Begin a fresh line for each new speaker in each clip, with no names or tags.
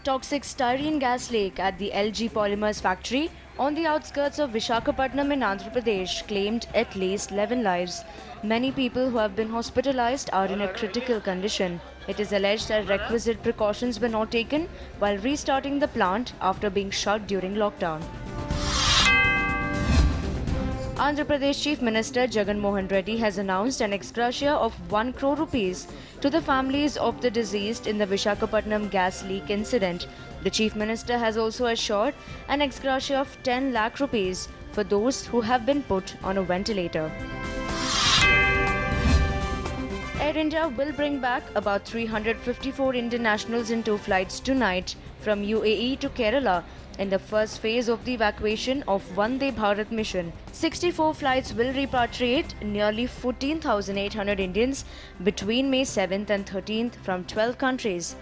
toxic styrene gas leak at the LG Polymers factory on the outskirts of Visakhapatnam in Andhra Pradesh claimed at least 11 lives. Many people who have been hospitalized are in a critical condition. It is alleged that requisite precautions were not taken while restarting the plant after being shut during lockdown. Andhra Pradesh Chief Minister Jagan Mohan Reddy has announced an ex gratia of 1 crore rupees to the families of the deceased in the Visakhapatnam gas leak incident. The Chief Minister has also assured an ex gratia of 10 lakh rupees for those who have been put on a ventilator. Air India will bring back about 354 Indian nationals in 2 flights tonight from UAE to Kerala in the first phase of the evacuation of Vande Bharat mission. 64 flights will repatriate nearly 14,800 Indians between May 7th and 13th from 12 countries.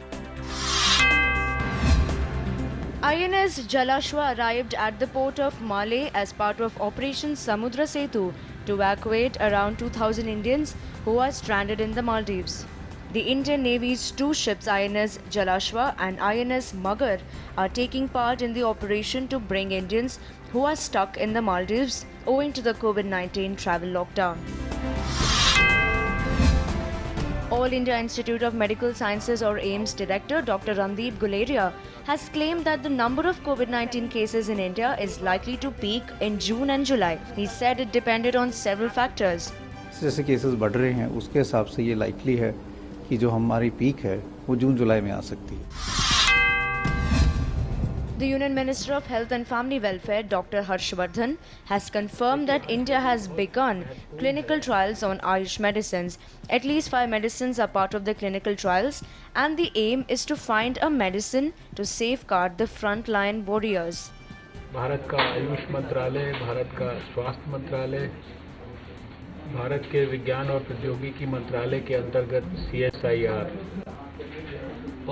INS Jalashwa arrived at the port of Malé as part of Operation Samudra Setu to evacuate around 2,000 Indians who are stranded in the Maldives. The Indian Navy's 2 ships INS Jalashwa and INS Magar are taking part in the operation to bring Indians who are stuck in the Maldives owing to the COVID-19 travel lockdown. All India Institute of Medical Sciences or AIIMS Director Dr. Randeep Guleria has claimed that the number of COVID-19 cases in India is likely to peak in June and July. He said it depended on several factors.
जैसे cases बढ़ रहे हैं उसके हिसाब से ये likely है कि जो हमारी पीक है वो जून जुलाई में आ सकती है.
The Union Minister of Health and Family Welfare, Dr. Harshvardhan, has confirmed that India has begun clinical trials on Ayush medicines. At least 5 medicines are part of the clinical trials, and the aim is to find a medicine to safeguard the frontline warriors.
Bharat का आयुष मंत्रालय, भारत का स्वास्थ्य मंत्रालय, भारत के विज्ञान और प्रौद्योगिकी मंत्रालय के अंतर्गत CSIR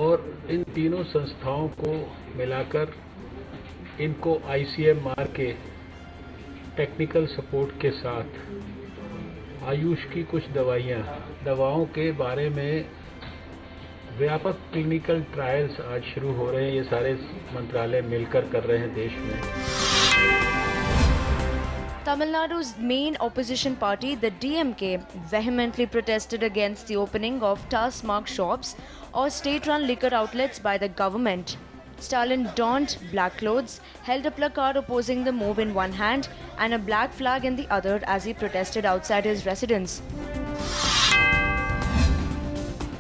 और इन तीनों संस्थाओं को मिलाकर इनको ICMR के टेक्निकल सपोर्ट के साथ आयुष की कुछ दवाओं के बारे में व्यापक क्लिनिकल ट्रायल्स आज शुरू हो रहे हैं. ये सारे मंत्रालय मिलकर कर रहे हैं देश में.
Tamil Nadu's main opposition party, the DMK, vehemently protested against the opening of task-marked shops or state-run liquor outlets by the government. Stalin donned black clothes, held a placard opposing the move in one hand and a black flag in the other as he protested outside his residence.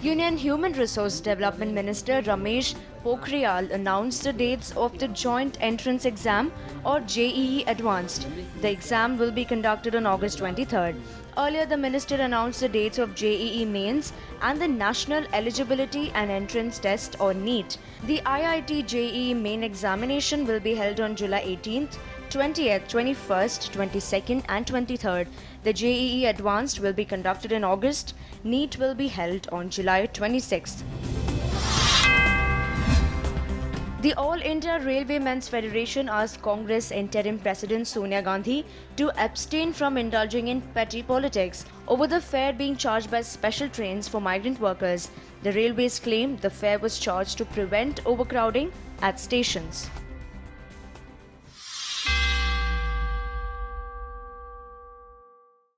Union Human Resource Development Minister Ramesh Pokhriyal announced the dates of the Joint Entrance Exam or JEE Advanced. The exam will be conducted on August 23rd. Earlier, the minister announced the dates of JEE Mains and the National Eligibility and Entrance Test or NEET. The IIT JEE Main examination will be held on July 18th, 20th, 21st, 22nd and 23rd. The JEE Advanced will be conducted in August. NEET will be held on July 26th. The All India Railway Men's Federation asked Congress interim President Sonia Gandhi to abstain from indulging in petty politics over the fare being charged by special trains for migrant workers. The railways claim the fare was charged to prevent overcrowding at stations.